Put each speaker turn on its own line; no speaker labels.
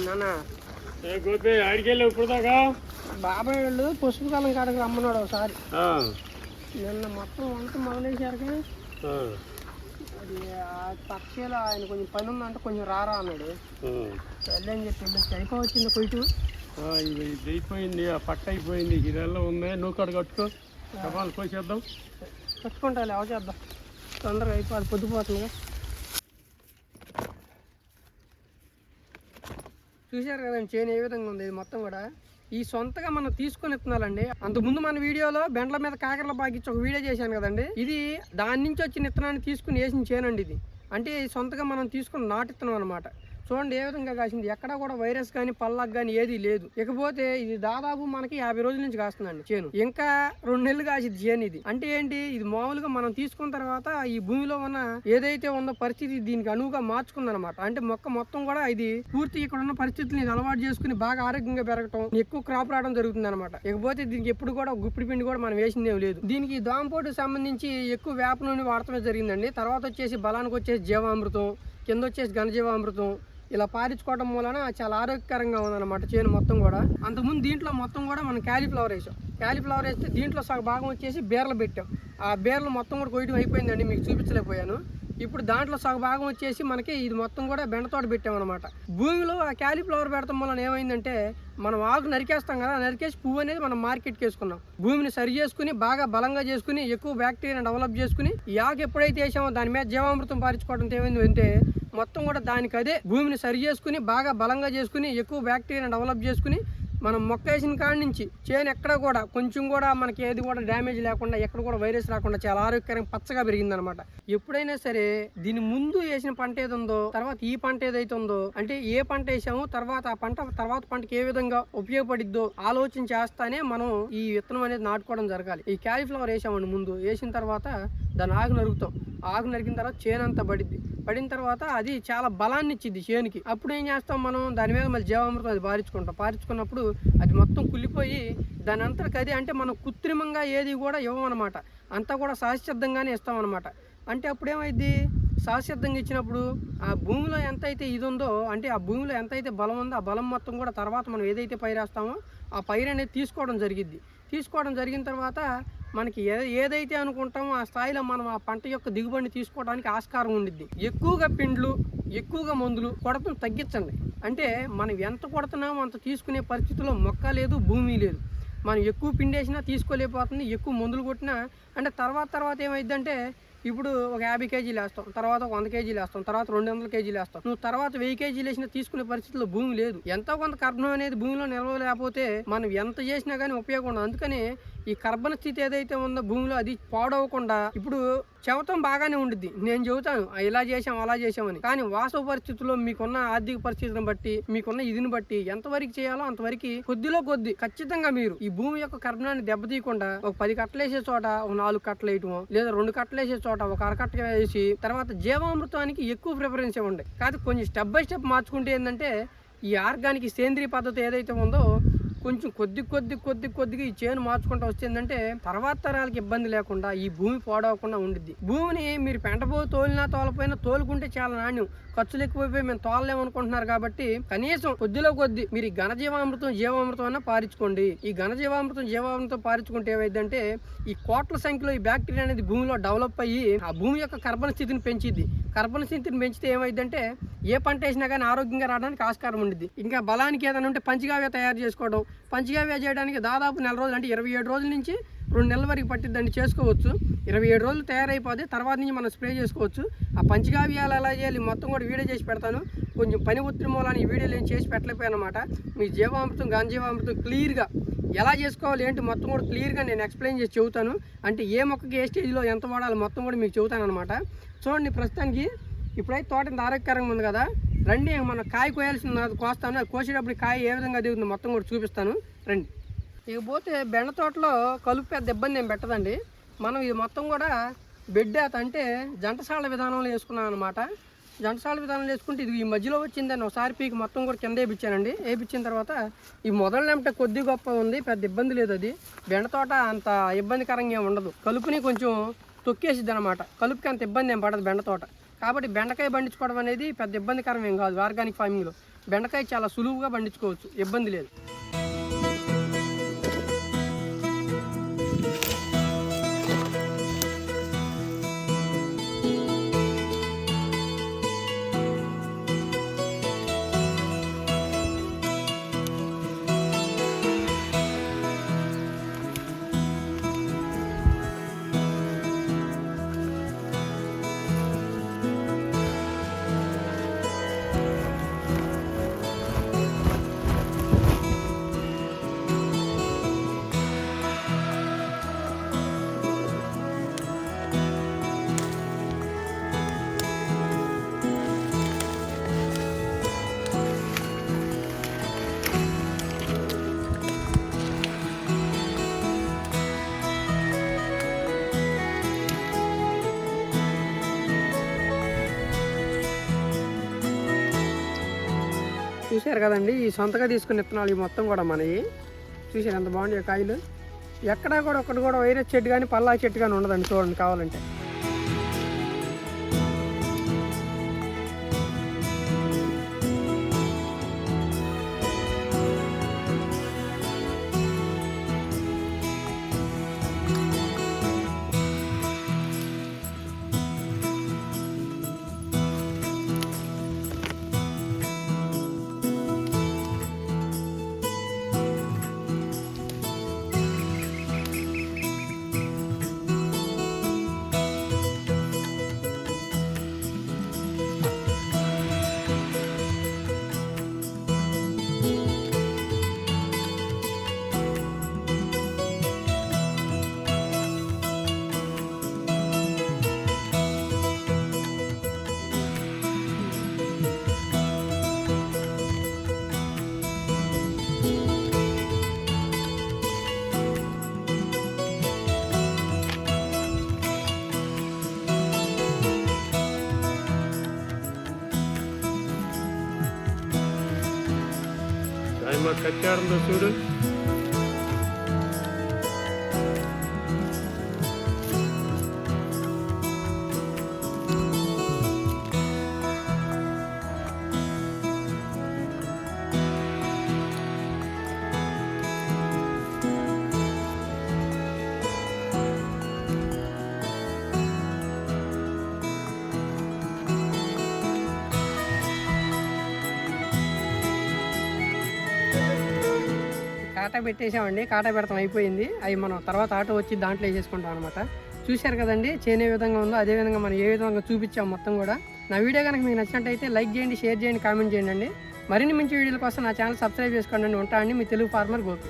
నాన్న
గోపి ఆడికెళ్ళి ఇప్పుడు దాకా
బాబాయ్ వాళ్ళు పసుపు కాలం కాడకు రమ్మన్నాడు ఒకసారి. నిన్న మొత్తం వంట మొదలేసారుగా అది పక్షేలో ఆయన కొంచెం పని ఉందంటే కొంచెం రారా అన్నాడు. వెళ్ళని చెప్పి వెళ్ళి అయిపోవచ్చింది కొయ్యటు.
ఇది అయిపోయింది, ఆ పట్ట అయిపోయింది, ఇదెల్లా ఉంది. నువ్వు కాడ కట్టుకో, సవాలు కోసేద్దాం.
కట్టుకుంటా లేవ చేద్దాం, తొందరగా అయిపోవాలి, పొద్దుపోతుందిగా. చూశారు కదండి చేను ఏ విధంగా ఉంది. ఇది మొత్తం కూడా ఈ సొంతగా మనం తీసుకొని ఇత్తనాలండి. అంతకుముందు మన వీడియోలో బెండ్ల మీద కాకరల బాగిచ్చి ఒక వీడియో చేశాను కదండి. ఇది దాని నుంచి వచ్చిన ఇత్తనాన్ని తీసుకుని వేసిన చేనండి ఇది. అంటే సొంతగా మనం తీసుకుని నాటిస్తున్నాం అనమాట. చూడండి ఏ విధంగా కాసింది. ఎక్కడ కూడా వైరస్ కానీ పల్లాక్ కానీ ఏది లేదు. ఇకపోతే ఇది దాదాపు మనకి 50 రోజుల నుంచి కాస్తుందండి చేను. ఇంకా 2 నెలలు కాసిద్ది చేను ఇది. అంటే ఏంటి, ఇది మామూలుగా మనం తీసుకున్న తర్వాత ఈ భూమిలో ఉన్న ఏదైతే ఉందో పరిస్థితి దీనికి అనువుగా మార్చుకుందనమాట. అంటే మొక్క మొత్తం కూడా ఇది పూర్తి ఇక్కడ ఉన్న పరిస్థితుల్ని అలవాటు చేసుకుని బాగా ఆరోగ్యంగా పెరగటం, ఎక్కువ క్రాప్ రావడం జరుగుతుంది అనమాట. ఇకపోతే దీనికి ఎప్పుడు కూడా గుప్పిడి పిండి కూడా మనం వేసిందేం లేదు. దీనికి దోమపోటుకు సంబంధించి ఎక్కువ వేప నూనె వాడటమే జరిగిందండి. తర్వాత వచ్చేసి బలానికి వచ్చేసి జీవామృతం, కింద వచ్చేసి ఘనజీవామృతం ఇలా పారించుకోవడం మూలన చాలా ఆరోగ్యకరంగా ఉందన్నమాట చేను మొత్తం కూడా. అంతకుముందు దీంట్లో మొత్తం కూడా మనం క్యాలీఫ్లవర్ వేసాం. క్యాలీఫ్లవర్ వేస్తే దీంట్లో సగ భాగం వచ్చేసి బీరలు పెట్టాం. ఆ బీరలు మొత్తం కూడా కొయ్యడం అయిపోయిందండి, మీకు చూపించలేకపోయాను. ఇప్పుడు దాంట్లో సగ భాగం వచ్చేసి మనకి ఇది మొత్తం కూడా బెండతోట పెట్టామన్నమాట. భూమిలో ఆ క్యాలీఫ్లవర్ పెడతాం వలన ఏమైందంటే, మనం ఆకు నరికేస్తాం కదా, నరికేసి పువ్వు అనేది మనం మార్కెట్కి వేసుకున్నాం. భూమిని సరి చేసుకుని బాగా బలంగా చేసుకుని ఎక్కువ బ్యాక్టీరియా డెవలప్ చేసుకుని ఈ ఆకు ఎప్పుడైతే వేసామో దాని మీద జీవామృతం పారించుకోవడం ఏమైంది అంటే మొత్తం కూడా దానికి అదే భూమిని సరి చేసుకుని బాగా బలంగా చేసుకుని ఎక్కువ బ్యాక్టీరియా డెవలప్ చేసుకుని మనం మొక్క వేసిన కాడి నుంచి చేను ఎక్కడ కూడా కొంచెం కూడా మనకి ఏది కూడా డ్యామేజ్ లేకుండా, ఎక్కడ కూడా వైరస్ రాకుండా చాలా ఆరోగ్యకరంగా పచ్చగా పెరిగిందనమాట. ఎప్పుడైనా సరే దీని ముందు వేసిన పంట ఏది ఉందో తర్వాత ఈ పంట ఏదైతే ఉందో, అంటే ఏ పంట వేసామో తర్వాత ఆ పంట తర్వాత పంటకి ఏ విధంగా ఉపయోగపడిద్దో ఆలోచన చేస్తానే మనం ఈ విత్తనం అనేది నాటుకోవడం జరగాలి. ఈ క్యాలీఫ్లవర్ వేసామండి, ముందు వేసిన తర్వాత దాన్ని ఆకు నరుగుతాం. ఆకు నరికిన తర్వాత చేను అంతా పడిన తర్వాత అది చాలా బలాన్ని ఇచ్చింది చేనుకి. అప్పుడు ఏం చేస్తాం, మనం దాని మీద మళ్ళీ జీవామృతం అది పారించుకున్నప్పుడు అది మొత్తం కుళ్ళిపోయి దాని అంతటికి అది, అంటే మనం కృత్రిమంగా ఏది కూడా ఇవ్వమన్నమాట, అంతా కూడా సహజసిద్ధంగానే ఇస్తామన్నమాట. అంటే అప్పుడు ఏమైంది, సహజసిద్ధంగా ఇచ్చినప్పుడు ఆ భూమిలో ఎంత అయితే ఇది ఉందో, అంటే ఆ భూమిలో ఎంత అయితే బలం ఉందో ఆ బలం మొత్తం కూడా తర్వాత మనం ఏదైతే పైరేస్తామో ఆ పైరు అనేది తీసుకోవడం జరిగిన తర్వాత మనకి ఏదైతే అనుకుంటామో ఆ స్థాయిలో మనం ఆ పంట యొక్క దిగుబడిని తీసుకోవడానికి ఆస్కారం ఉండిద్ది. ఎక్కువగా పిండ్లు, ఎక్కువగా మందులు కొడతం తగ్గించండి. అంటే మనం ఎంత కొడుతున్నామో అంత తీసుకునే పరిస్థితిలో మొక్క లేదు, భూమి లేదు. మనం ఎక్కువ పిండేసినా తీసుకోలేకపోతుంది, ఎక్కువ మందులు కొట్టినా. అంటే తర్వాత ఏమైందంటే, ఇప్పుడు ఒక 50 కేజీలు వేస్తాం, తర్వాత 100 కేజీలు వేస్తాం, తర్వాత 200 కేజీలు వేస్తాం. నువ్వు తర్వాత 1000 కేజీలు వేసినా తీసుకునే పరిస్థితిలో భూమి లేదు. ఎంతో కొంత కర్బనం అనేది భూమిలో నిలవలేకపోతే మనం ఎంత చేసినా కానీ ఉపయోగం ఉండదు. అందుకని ఈ కర్బన స్థితి ఏదైతే ఉందో భూమిలో అది పాడవకుండా, ఇప్పుడు చెవతం బాగానే ఉండిద్ది, నేను చెబుతాను ఇలా చేసాం అలా చేసామని. కానీ వాస్తవ పరిస్థితుల్లో మీకున్న ఆర్థిక పరిస్థితిని బట్టి, మీకున్న ఇదిని బట్టి ఎంతవరకు చేయాలో అంతవరకు కొద్దిలో కొద్ది ఖచ్చితంగా మీరు ఈ భూమి యొక్క కర్బనాన్ని దెబ్బతీయకుండా ఒక 10 కట్టలు వేసే చోట ఒక 4 కట్టలు వేయటమో, లేదా 2 కట్టలు వేసే చోట ఒక అరకట్ట వేసి తర్వాత జీవామృతానికి ఎక్కువ ప్రిఫరెన్స్ ఇవ్వండి. కాదు కొంచెం స్టెప్ బై స్టెప్ మార్చుకుంటే ఏంటంటే, ఈ ఆర్గానిక్ సేంద్రీయ పద్ధతి ఏదైతే ఉందో కొంచెం కొద్దిగా ఈ చేను మార్చుకుంటూ వచ్చిందంటే తర్వాత తరాలకి ఇబ్బంది లేకుండా ఈ భూమి పాడవకుండా ఉండిద్ది. భూమిని మీరు పెంటబో తోలినా తోలపోయినా తోలుకుంటే చాలా నాణ్యం, ఖర్చులు ఎక్కువైపోయి మేము తోలలేమనుకుంటున్నారు. కాబట్టి కనీసం కొద్దిలో కొద్ది మీరు ఈ జీవామృతం అన్న పారించుకోండి. ఈ జీవామృతం పారించుకుంటే ఏమైందంటే, ఈ కోట్ల సంఖ్యలో ఈ బ్యాక్టీరియా అనేది భూమిలో డెవలప్ అయ్యి ఆ భూమి యొక్క కర్బన స్థితిని పెంచిద్ది. కర్బన స్థితిని పెంచితే ఏమైందంటే ఏ పంట వేసినా కానీ ఆరోగ్యంగా రావడానికి ఆస్కారం ఉండిద్ది. ఇంకా బలానికి ఏదైనా ఉంటే పంచగావ్య తయారు చేసుకోవడం, పంచగావ్య చేయడానికి దాదాపు 4 రోజులు, అంటే 27 రోజుల నుంచి 2 నెలల వరకు పట్టిద్దండి, చేసుకోవచ్చు. 27 రోజులు తయారైపోతే తర్వాత నుంచి మనం స్ప్రే చేసుకోవచ్చు. ఆ పంచగావ్యాలు ఎలా చేయాలి మొత్తం కూడా వీడియో చేసి పెడతాను. కొంచెం పని ఒత్తిడి మూలాన్ని ఈ వీడియోలు ఏం చేసి పెట్టలేకపోయాను అనమాట. మీ జీవామృతం ఘనజీవామృతం క్లియర్గా ఎలా చేసుకోవాలి ఏంటి మొత్తం కూడా క్లియర్గా నేను ఎక్స్ప్లెయిన్ చేసి చెబుతాను. అంటే ఏ మొక్కకి ఏ స్టేజ్లో ఎంత వాడాలి మొత్తం కూడా మీకు చెబుతాను అనమాట. చూడండి, ప్రస్తుతానికి ఇప్పుడైతే తోట ఇంత ఆరోగ్యకరంగా ఉంది కదా, రండి మన కాయ కోయాల్సిన కోస్తాను. కోసేటప్పుడు కాయ ఏ విధంగా దిగుతుందో మొత్తం కూడా చూపిస్తాను, రండి. ఇకపోతే బెండ తోటలో కలుపు పెద్ద ఇబ్బంది ఏం పెట్టదండి. మనం ఇది మొత్తం కూడా బెడ్ అంటే జంటసాల విధానంలో వేసుకున్నాం అనమాట. జంటసాల విధానంలో వేసుకుంటే ఇది ఈ మధ్యలో వచ్చిందని ఒకసారి పీకి మొత్తం కూడా కింద వేయించానండి. వేయించిన తర్వాత ఈ మొదలెంట కొద్ది గొప్ప ఉంది, పెద్ద ఇబ్బంది లేదు. అది బెండ తోట అంత ఇబ్బందికరంగా ఉండదు. కలుపుని కొంచెం తొక్కేసిద్ది అనమాట. కలుపుకి అంత ఇబ్బంది ఏం పడదు బెండ తోట. కాబట్టి బెండకాయ పండించుకోవడం అనేది పెద్ద ఇబ్బందికరం ఏం కాదు ఆర్గానిక్ ఫార్మింగ్లో. బెండకాయ చాలా సులువుగా పండించుకోవచ్చు, ఇబ్బంది లేదు. చూశారు కదండి, ఈ సొంతగా తీసుకున్న విత్తనాలు ఇవి మొత్తం కూడా మనవి. చూసారు ఎంత బాగుండే కాయలు. ఎక్కడా కూడా ఒకటి కూడా వైరస్ చెట్టు కానీ పల్లా చెట్టు కానీ ఉండదండి, చూడండి కావాలంటే.
మా కట్టాడుందో చూడు.
కాటా పెట్టేసామండి, కాటా పెడతాం అయిపోయింది. అవి మనం తర్వాత ఆటో వచ్చి దాంట్లో వేసేసుకుంటాం అనమాట. చూశారు కదండి చేను ఏ విధంగా ఉందో అదే విధంగా మనం ఏ విధంగా చూపించాం మొత్తం కూడా. నా వీడియో కనుక మీకు నచ్చినట్టయితే లైక్ చేయండి, షేర్ చేయండి, కామెంట్ చేయండి. మరిన్ని మంచి వీడియోల కోసం నా ఛానల్ సబ్స్క్రైబ్ చేసుకోండి. ఉంటా అండి, మీ తెలుగు ఫార్మర్ గోపి.